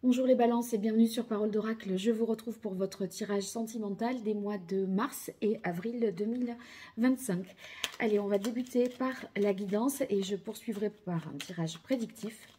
Bonjour les balances et bienvenue sur Parole d'Oracle. Je vous retrouve pour votre tirage sentimental des mois de mars et avril 2025. Allez, on va débuter par la guidance et je poursuivrai par un tirage prédictif.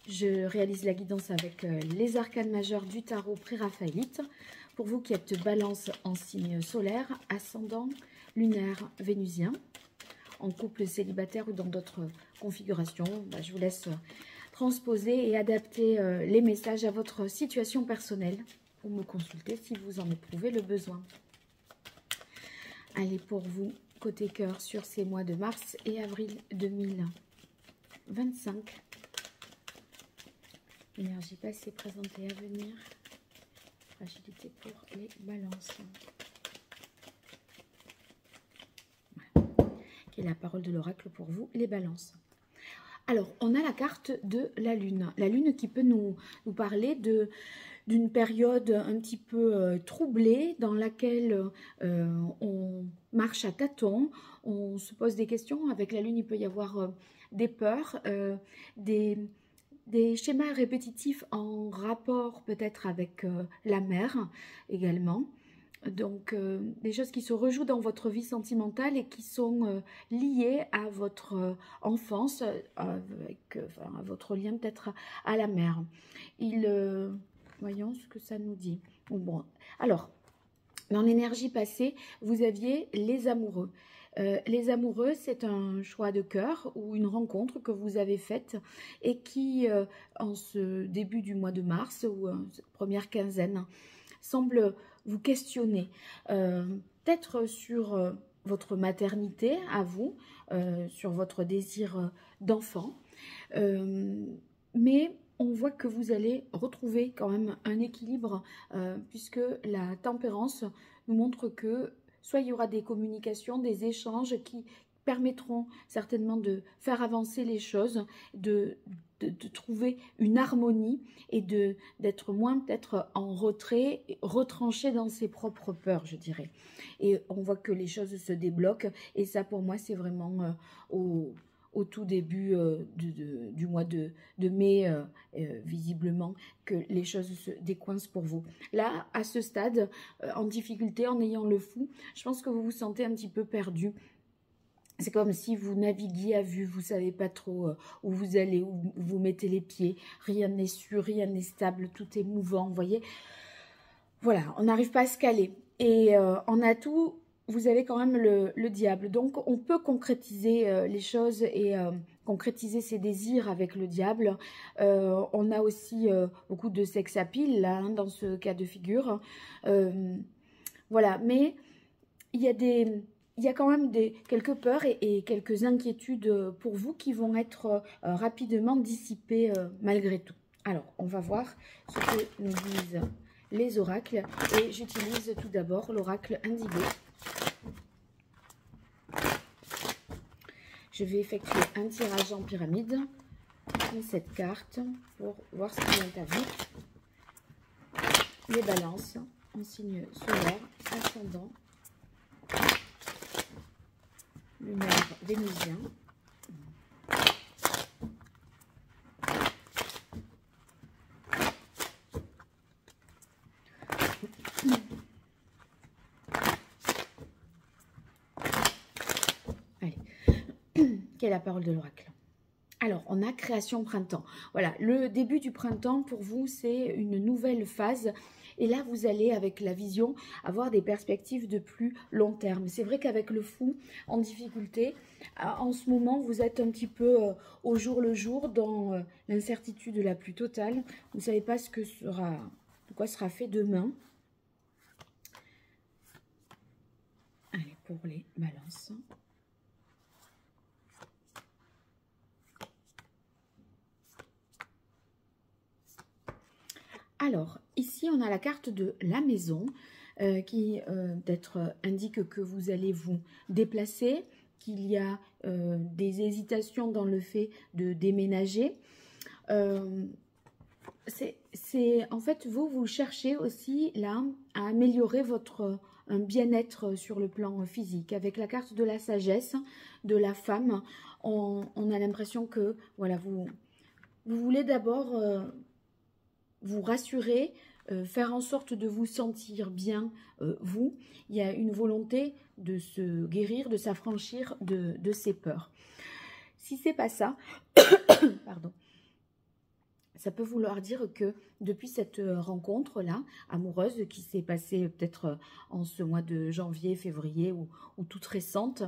Je réalise la guidance avec les arcanes majeurs du tarot pré-raphaélite. Pour vous qui êtes balance en signe solaire, ascendant, lunaire, vénusien, en couple célibataire ou dans d'autres configurations, je vous laisse transposer et adapter les messages à votre situation personnelle ou me consulter si vous en éprouvez le besoin. Allez, pour vous, côté cœur, sur ces mois de mars et avril 2025. Énergie passée, présentée, à venir. Fragilité pour les balances. Voilà. Quelle est la parole de l'oracle pour vous, les balances? Alors, on a la carte de la Lune. La Lune qui peut nous parler d'une période un petit peu troublée dans laquelle on marche à tâtons, on se pose des questions. Avec la Lune, il peut y avoir des peurs, des schémas répétitifs en rapport peut-être avec la mer également. Donc, des choses qui se rejouent dans votre vie sentimentale et qui sont liées à votre enfance, avec, à votre lien peut-être à la mer. Voyons ce que ça nous dit. Bon, alors, dans l'énergie passée, vous aviez les amoureux. Les amoureux, c'est un choix de cœur ou une rencontre que vous avez faite et qui, en ce début du mois de mars ou cette première quinzaine, semble vous questionner, peut-être sur votre maternité à vous, sur votre désir d'enfant, mais on voit que vous allez retrouver quand même un équilibre, puisque la tempérance nous montre que soit il y aura des communications, des échanges qui permettront certainement de faire avancer les choses, de trouver une harmonie et d'être moins peut-être en retrait, retranché dans ses propres peurs, je dirais. Et on voit que les choses se débloquent et ça pour moi c'est vraiment au tout début du mois de mai, visiblement, que les choses se décoincent pour vous. Là, à ce stade, en difficulté, en ayant le fou, je pense que vous vous sentez un petit peu perdu. C'est comme si vous naviguiez à vue, vous ne savez pas trop où vous allez, où vous mettez les pieds. Rien n'est sûr, rien n'est stable, tout est mouvant, vous voyez. Voilà, on n'arrive pas à se caler. Et en atout, vous avez quand même le diable. Donc, on peut concrétiser les choses et concrétiser ses désirs avec le diable. On a aussi beaucoup de sex appeal, là, hein, dans ce cas de figure. Voilà, mais il y a quand même quelques peurs et quelques inquiétudes pour vous qui vont être rapidement dissipées malgré tout. Alors, on va voir ce que nous disent les oracles et j'utilise tout d'abord l'oracle Indigo. Je vais effectuer un tirage en pyramide de cette carte pour voir ce qui vient à vous. Les balances en signe solaire, ascendant, lunaire, vénusien. Allez, quelle est la parole de l'oracle? Alors, on a création printemps. Voilà, le début du printemps, pour vous, c'est une nouvelle phase. Et là, vous allez, avec la vision, avoir des perspectives de plus long terme. C'est vrai qu'avec le fou en difficulté, en ce moment, vous êtes un petit peu au jour le jour, dans l'incertitude la plus totale. Vous ne savez pas de quoi sera fait demain. Allez, pour les balances. Alors, ici, on a la carte de la maison qui peut-être indique que vous allez vous déplacer, qu'il y a des hésitations dans le fait de déménager. En fait, vous cherchez aussi là à améliorer votre bien-être sur le plan physique. Avec la carte de la sagesse, de la femme, on a l'impression que voilà, vous voulez d'abord vous rassurer, faire en sorte de vous sentir bien, vous. Il y a une volonté de se guérir, de s'affranchir de ces peurs. Si c'est pas ça, pardon, ça peut vouloir dire que depuis cette rencontre-là, amoureuse, qui s'est passée peut-être en ce mois de janvier, février ou toute récente,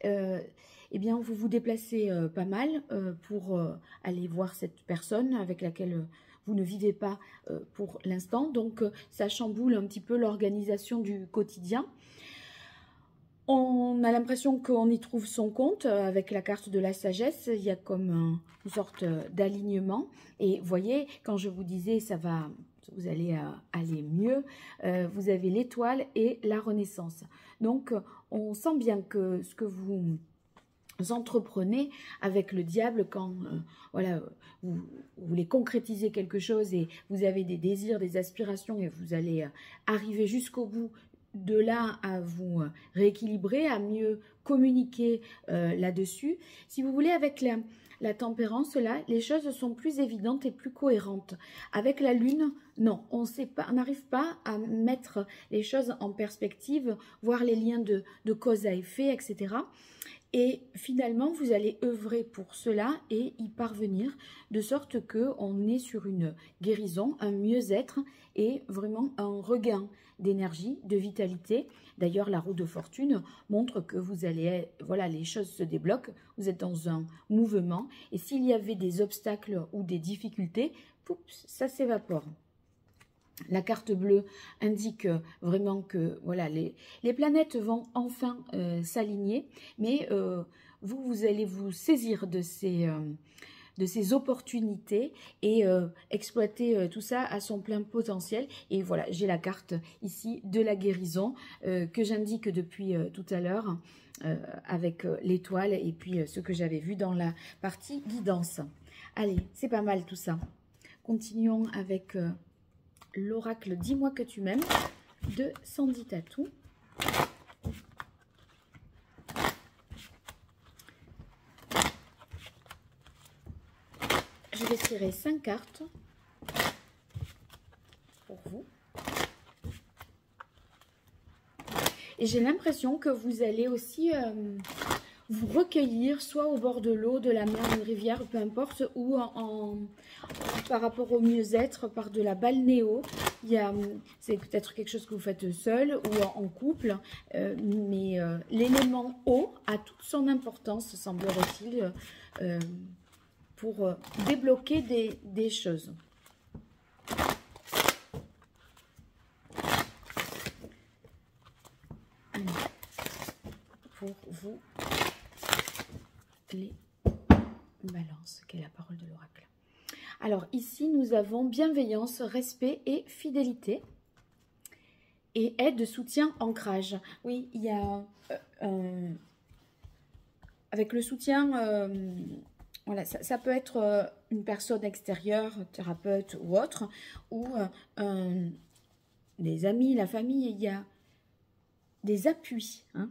eh bien, vous vous déplacez pas mal pour aller voir cette personne avec laquelle vous ne vivez pas pour l'instant. Donc, ça chamboule un petit peu l'organisation du quotidien. On a l'impression qu'on y trouve son compte avec la carte de la sagesse. Il y a comme une sorte d'alignement. Et voyez, quand je vous disais vous allez aller mieux, vous avez l'étoile et la renaissance. Donc, on sent bien que ce que vous entreprenez avec le diable quand voilà, vous voulez concrétiser quelque chose et vous avez des désirs, des aspirations et vous allez arriver jusqu'au bout. De là à vous rééquilibrer, à mieux communiquer là-dessus. Si vous voulez, avec la tempérance, là, les choses sont plus évidentes et plus cohérentes. Avec la lune, non, on n'arrive pas à mettre les choses en perspective, voir les liens de cause à effet, etc. Et finalement, vous allez œuvrer pour cela et y parvenir, de sorte qu'on est sur une guérison, un mieux-être et vraiment un regain d'énergie, de vitalité. D'ailleurs, la roue de fortune montre que vous allez, voilà, les choses se débloquent, vous êtes dans un mouvement. Et s'il y avait des obstacles ou des difficultés, poups, ça s'évapore. La carte bleue indique vraiment que voilà, les planètes vont enfin s'aligner, mais vous allez vous saisir de ces opportunités et exploiter tout ça à son plein potentiel. Et voilà, j'ai la carte ici de la guérison que j'indique depuis tout à l'heure avec l'étoile et puis ce que j'avais vu dans la partie guidance. Allez, c'est pas mal tout ça. Continuons avec... l'oracle « Dis-moi que tu m'aimes » de Sandy Tatou. Je vais tirer 5 cartes pour vous. Et j'ai l'impression que vous allez aussi vous recueillir, soit au bord de l'eau, de la mer, une rivière, peu importe, ou par rapport au mieux-être, par de la balnéo. C'est peut-être quelque chose que vous faites seul ou en couple, mais l'élément eau a toute son importance, semblerait-il, pour débloquer des choses. Pour vous, les balances, quelle est la parole de l'oracle. Alors ici, nous avons bienveillance, respect et fidélité. Et aide, soutien, ancrage. Oui, il y a... avec le soutien, voilà, ça peut être une personne extérieure, thérapeute ou autre, ou des amis, la famille, il y a des appuis, hein.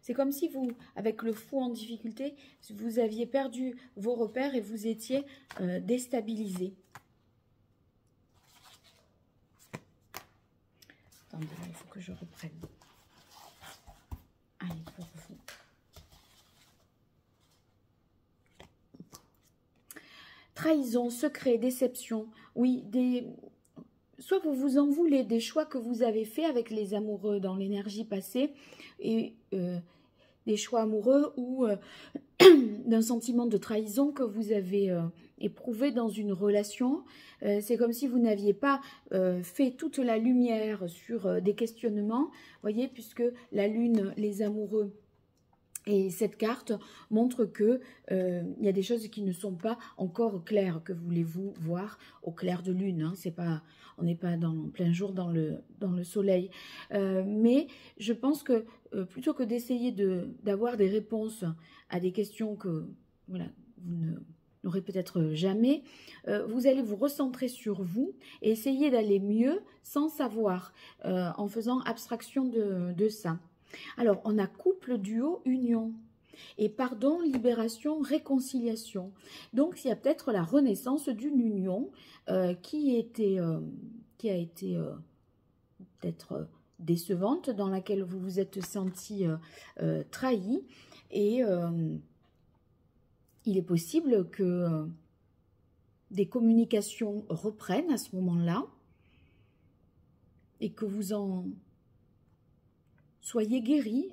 C'est comme si vous, avec le fou en difficulté, vous aviez perdu vos repères et vous étiez déstabilisé. Attendez, il faut que je reprenne. Allez, pour vous. Trahison, secret, déception. Oui, soit vous vous en voulez des choix que vous avez faits avec les amoureux dans l'énergie passée et des choix amoureux ou d'un sentiment de trahison que vous avez éprouvé dans une relation. C'est comme si vous n'aviez pas fait toute la lumière sur des questionnements, voyez, puisque la lune, les amoureux, et cette carte montre que il y a des choses qui ne sont pas encore claires. Que voulez-vous voir au clair de lune, hein, c'est pas, on n'est pas en plein jour dans le soleil. Mais je pense que plutôt que d'essayer d'avoir des réponses à des questions que voilà, vous n'aurez peut-être jamais, vous allez vous recentrer sur vous et essayer d'aller mieux sans savoir, en faisant abstraction de ça. Alors, on a couple, duo, union. Et pardon, libération, réconciliation. Donc, il y a peut-être la renaissance d'une union qui a été peut-être décevante, dans laquelle vous vous êtes senti trahi. Et il est possible que des communications reprennent à ce moment-là et que vous en soyez guéris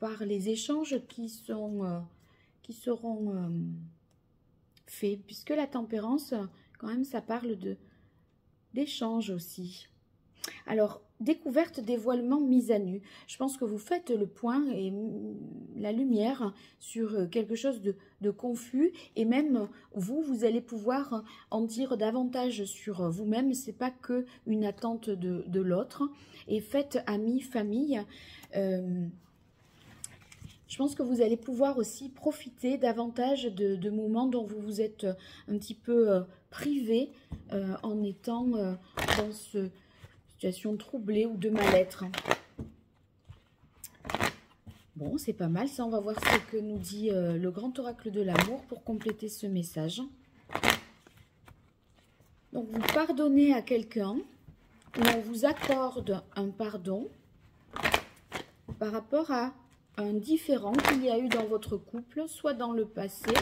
par les échanges qui seront faits, puisque la tempérance, quand même, ça parle d'échanges aussi. Alors, découverte, dévoilement, mise à nu. Je pense que vous faites le point et la lumière sur quelque chose de confus. Et même vous allez pouvoir en dire davantage sur vous-même. Ce n'est pas que une attente de l'autre. Et faites amis, famille. Je pense que vous allez pouvoir aussi profiter davantage de moments dont vous vous êtes un petit peu privé en étant dans ce situation troublée ou de mal-être. Bon, c'est pas mal. Ça, on va voir ce que nous dit le grand oracle de l'amour pour compléter ce message. Donc, vous pardonnez à quelqu'un ou on vous accorde un pardon par rapport à un différend qu'il y a eu dans votre couple, soit dans le passé,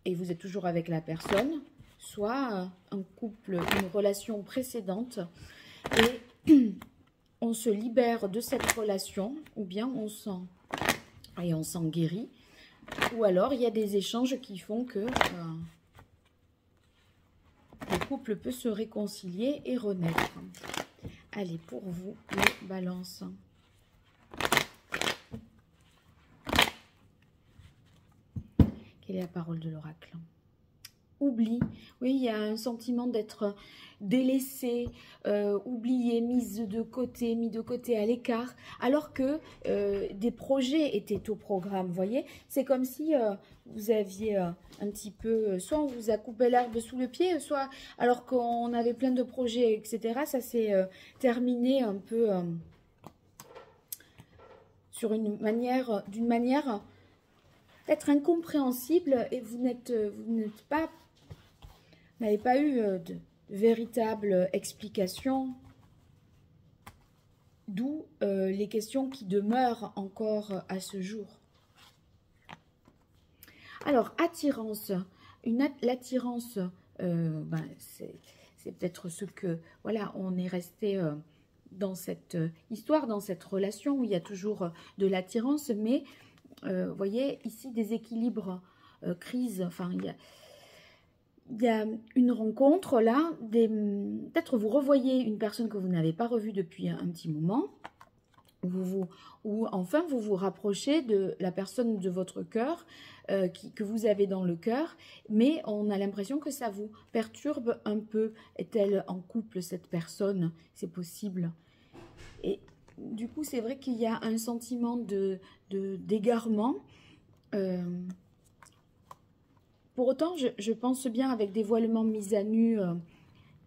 et vous êtes toujours avec la personne, soit un couple, une relation précédente, et on se libère de cette relation, ou bien on s'en guérit, ou alors il y a des échanges qui font que le couple peut se réconcilier et renaître. Allez, pour vous, les balances. Quelle est la parole de l'oracle? Oubli. Oui, il y a un sentiment d'être délaissé, oublié, mis de côté à l'écart, alors que des projets étaient au programme, vous voyez. C'est comme si vous aviez un petit peu, soit on vous a coupé l'herbe sous le pied, soit alors qu'on avait plein de projets, etc. Ça s'est terminé un peu d'une manière peut-être incompréhensible, et vous n'avez pas eu de véritable explication, d'où les questions qui demeurent encore à ce jour. Alors, attirance. L'attirance, c'est peut-être ce que, voilà, on est resté dans cette histoire, dans cette relation où il y a toujours de l'attirance, mais vous voyez, ici, des équilibres, crises, enfin, il y a une rencontre, là, peut-être vous revoyez une personne que vous n'avez pas revue depuis un petit moment, ou enfin, vous vous rapprochez de la personne de votre cœur, que vous avez dans le cœur, mais on a l'impression que ça vous perturbe un peu. Est-elle en couple, cette personne? C'est possible. Et du coup, c'est vrai qu'il y a un sentiment d'égarement. Pour autant, je pense bien, avec dévoilement, mise à nu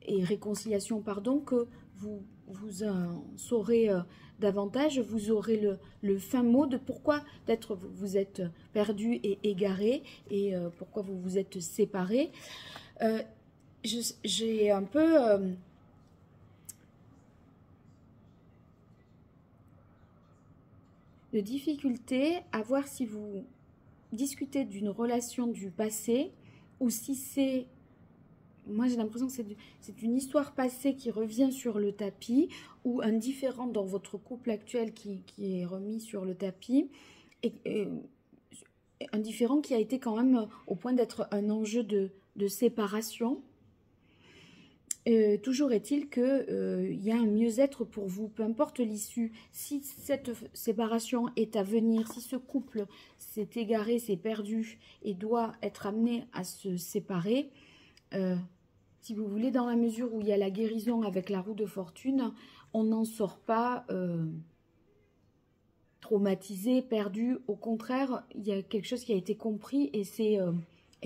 et réconciliation, pardon, que vous en saurez davantage. Vous aurez le fin mot de pourquoi peut-être vous êtes perdu et égaré, et pourquoi vous vous êtes séparés. J'ai un peu... de difficulté à voir si vous discutez d'une relation du passé ou si c'est... Moi, j'ai l'impression que c'est une histoire passée qui revient sur le tapis, ou un différend dans votre couple actuel qui est remis sur le tapis, et un différend qui a été quand même au point d'être un enjeu de séparation. Toujours est-il qu'il y a un mieux-être pour vous, peu importe l'issue. Si cette séparation est à venir, si ce couple s'est égaré, s'est perdu et doit être amené à se séparer, si vous voulez, dans la mesure où il y a la guérison avec la roue de fortune, on n'en sort pas traumatisé, perdu. Au contraire, il y a quelque chose qui a été compris, et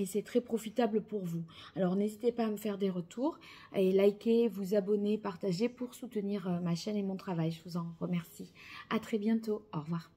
c'est très profitable pour vous. Alors, n'hésitez pas à me faire des retours, et liker, vous abonner, partager pour soutenir ma chaîne et mon travail. Je vous en remercie. À très bientôt. Au revoir.